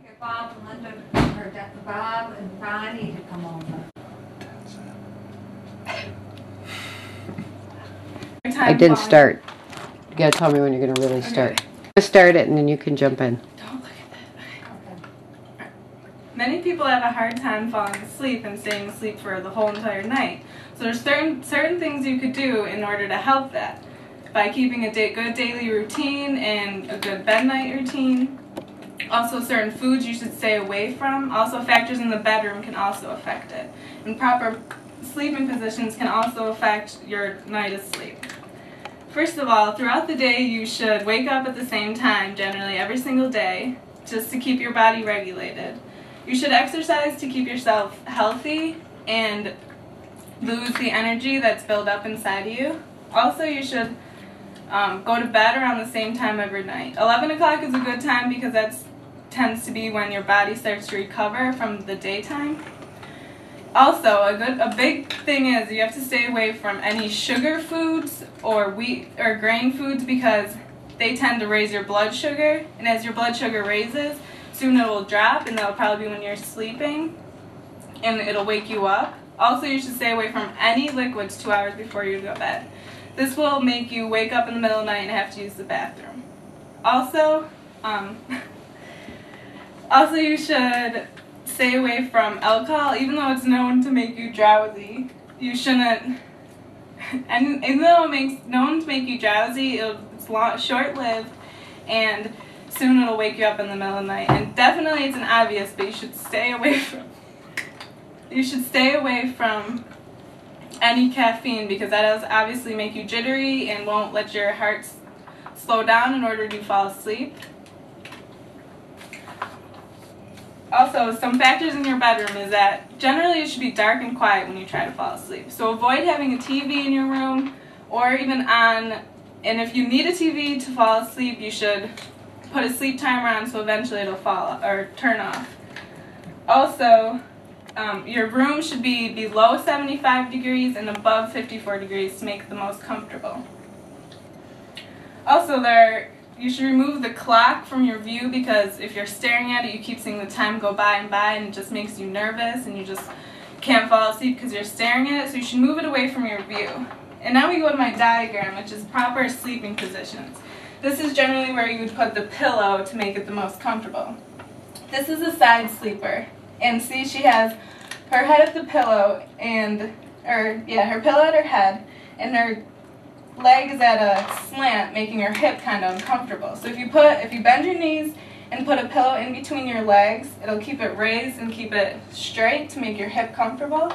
get Bob and Linda, or Bob and Ronnie to come over. I didn't start. You gotta tell me when you're gonna really start. Start it and then you can jump in. Don't look at that. Okay. Many people have a hard time falling asleep and staying asleep for the whole entire night. So there's certain things you could do in order to help that. By keeping a good daily routine and a good bed night routine. Also certain foods you should stay away from. Also factors in the bedroom can also affect it. And proper sleeping positions can also affect your night of sleep. First of all, throughout the day you should wake up at the same time, generally every single day, just to keep your body regulated. You should exercise to keep yourself healthy and lose the energy that's built up inside of you. Also, you should go to bed around the same time every night. 11 o'clock is a good time because that tends to be when your body starts to recover from the daytime. Also, a big thing is you have to stay away from any sugar foods or wheat or grain foods because they tend to raise your blood sugar, and as your blood sugar raises, soon it will drop, and that'll probably be when you're sleeping, and it'll wake you up. Also, you should stay away from any liquids 2 hours before you go to bed. This will make you wake up in the middle of the night and have to use the bathroom. Also, you should stay away from alcohol, even though it's known to make you drowsy. You shouldn't, and even though it's known to make you drowsy, it's short-lived, and soon it'll wake you up in the middle of the night. And definitely it's an obvious, but you should stay away from any caffeine because that does obviously make you jittery and won't let your heart slow down in order to fall asleep. Also, some factors in your bedroom is that generally it should be dark and quiet when you try to fall asleep. So avoid having a TV in your room or even on, and if you need a TV to fall asleep, you should put a sleep timer on so eventually it'll fall or turn off. Also, your room should be below 75 degrees and above 54 degrees to make it the most comfortable. Also, you should remove the clock from your view because if you're staring at it, you keep seeing the time go by and it just makes you nervous and you just can't fall asleep because you're staring at it, so you should move it away from your view. And now we go to my diagram, which is proper sleeping positions. This is generally where you would put the pillow to make it the most comfortable. This is a side sleeper, and see she has her head at the pillow her pillow at her head, and her leg is at a slant, making her hip kind of uncomfortable. So if you bend your knees and put a pillow in between your legs, it'll keep it raised and keep it straight to make your hip comfortable.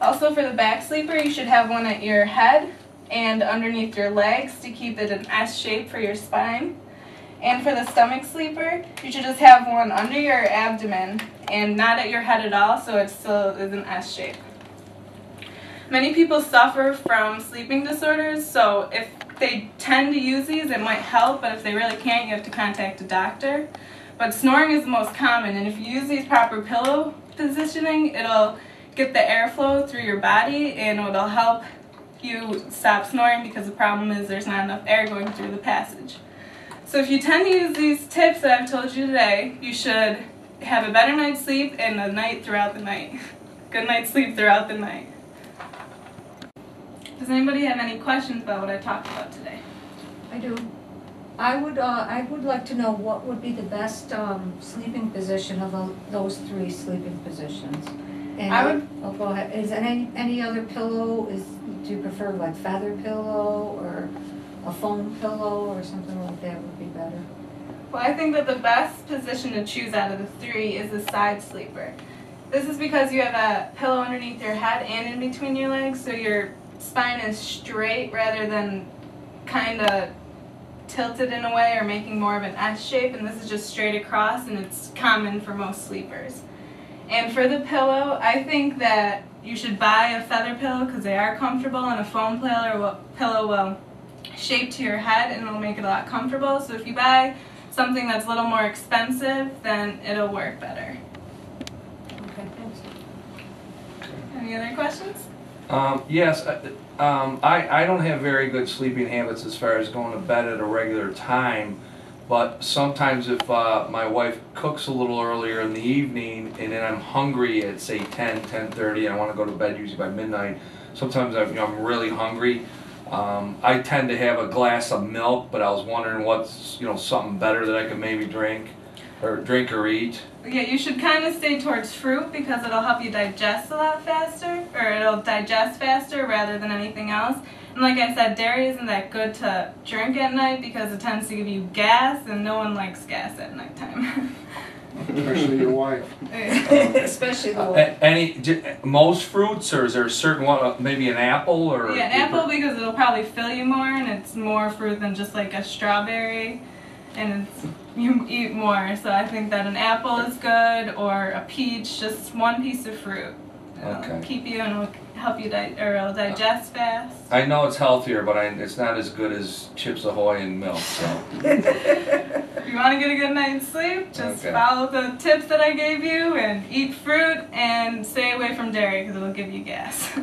Also for the back sleeper, you should have one at your head and underneath your legs to keep it an S shape for your spine. And for the stomach sleeper, you should just have one under your abdomen and not at your head at all, so it still is an S shape. Many people suffer from sleeping disorders, so if they tend to use these, it might help, but if they really can't, you have to contact a doctor. But snoring is the most common, and if you use these proper pillow positioning, it'll get the airflow through your body, and it'll help you stop snoring because the problem is there's not enough air going through the passage. So if you tend to use these tips that I've told you today, you should have a better night's sleep and a night throughout the night. Good night's sleep throughout the night. Does anybody have any questions about what I talked about today? I do. I would like to know what would be the best sleeping position of those 3 sleeping positions. And go ahead. Is any other pillow? Do you prefer like feather pillow or a foam pillow or something like that would be better? Well, I think that the best position to choose out of the 3 is the side sleeper. This is because you have a pillow underneath your head and in between your legs, so your spine is straight rather than kind of tilted in a way or making more of an S shape, and this is just straight across, and it's common for most sleepers. And for the pillow, I think that you should buy a feather pillow because they are comfortable, and a foam pillow will shape to your head and it'll make it a lot comfortable. So if you buy something that's a little more expensive, then it'll work better. Okay, thanks. Any other questions? Yes, I don't have very good sleeping habits as far as going to bed at a regular time, But sometimes if my wife cooks a little earlier in the evening and then I'm hungry at say 10, 10:30 and I want to go to bed usually by midnight, sometimes I'm really hungry. I tend to have a glass of milk, but I was wondering what's something better that I could maybe drink or eat. Yeah, you should kind of stay towards fruit because it'll help you digest a lot faster, or it'll digest faster rather than anything else. And like I said, dairy isn't that good to drink at night because it tends to give you gas, and no one likes gas at nighttime. Especially your wife. Especially the one. Most fruits, or is there a certain one, maybe an apple or? Yeah, apple because it'll probably fill you more, and it's more fruit than just like a strawberry, and you eat more. So I think that an apple is good, or a peach, just one piece of fruit. It'll keep you and it'll help you it'll digest fast. I know it's healthier, but it's not as good as Chips Ahoy and milk. So. If you want to get a good night's sleep, just follow the tips that I gave you and eat fruit and stay away from dairy because it'll give you gas.